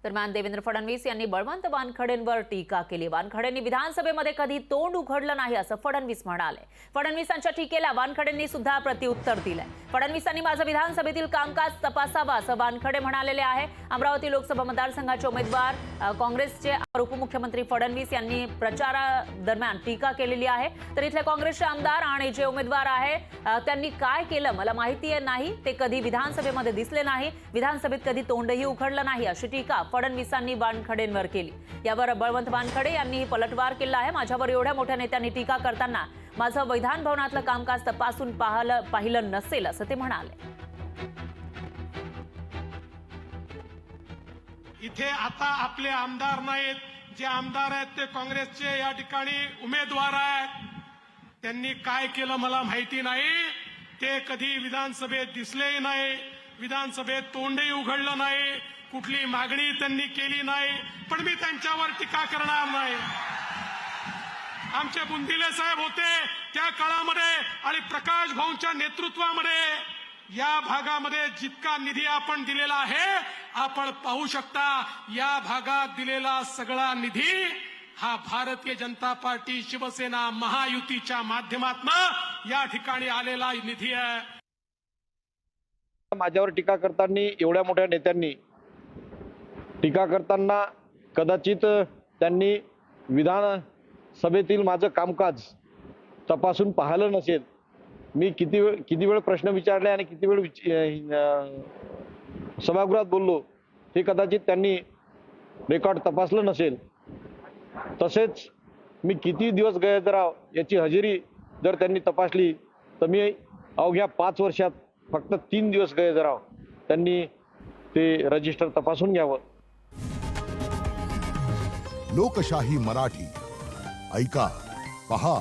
दरम्यान देवेंद्र फडणवीस यांनी बळवंत वानखडेंवर टीका केली। वानखडेंनी विधानसभेमध्ये कधी तोंड उघडलं नाही असं फडणवीस म्हणाले। फडणवीसांच्या टीकेला वानखडेंनी सुद्धा प्रत्युत्तर दिलंय। फडणवीसांनी माझं विधानसभेतील कामकाज तपासावं असं वानखडे म्हणालेले आहे। अमरावती लोकसभा मतदारसंघाचे उमेदवार काँग्रेसचे उपमुख्यमंत्री फडणवीस यांनी प्रचारादरम्यान टीका केलेली आहे। तर इथले काँग्रेसचे आमदार आणि जे उमेदवार आहे त्यांनी काय केलं मला माहिती नाही, ते कधी विधानसभेमध्ये दिसले नाही, विधानसभेत कधी तोंडही उघडलं नाही अशी टीका फडणवीसांनी वानखडेंवर केली। यावर बळवंत वानखडे यांनी पलटवार केला आहे। माझ्यावर एवढ्या मोठ्या नेत्यांनी टीका करताना माझं विधान भवनातलं कामकाज तपासून पाहिलं नसेल असं ते म्हणाले। इथे आता आपले आमदार नाहीत, जे आमदार आहेत ते काँग्रेसचे या ठिकाणी उमेदवार आहेत। त्यांनी काय केलं मला माहिती नाही, ते कधी विधानसभेत दिसलेही नाही, विधानसभेत तोंडही उघडलं नाही, कुठली मागणी त्यांनी केली नाही, पण मी त्यांच्यावर टीका करणार नाही। आमचे बुंदिले साहेब होते त्या काळामध्ये आणि प्रकाश भाऊंच्या नेतृत्वामध्ये या भागामध्ये जितका निधी आपण दिलेला आहे, आपण पाहू शकता या भागात दिलेला सगळा निधी हा भारतीय जनता पार्टी शिवसेना महायुतीच्या माध्यमातून या ठिकाणी आलेला निधी आहे। माझ्यावर टीका करताना एवढ्या मोठ्या नेत्यांनी टीका करताना कदाचित त्यांनी विधानसभेतील माझं कामकाज तपासून पाहिलं नसेल। मी किती वेळ प्रश्न विचारले आणि किती वेळ सभागृहात बोललो हे कदाचित त्यांनी रेकॉर्ड तपासलं नसेल। तसेच मी किती दिवस गैरहजर याची हजेरी जर त्यांनी तपासली तर मी अवघ्या 5 वर्षात फक्त 3 दिवस गैरहजर त्यांनी ते रजिस्टर तपासून घ्यावं। लोकशाही मराठी ऐका, पहा,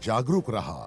जागरूक रहा।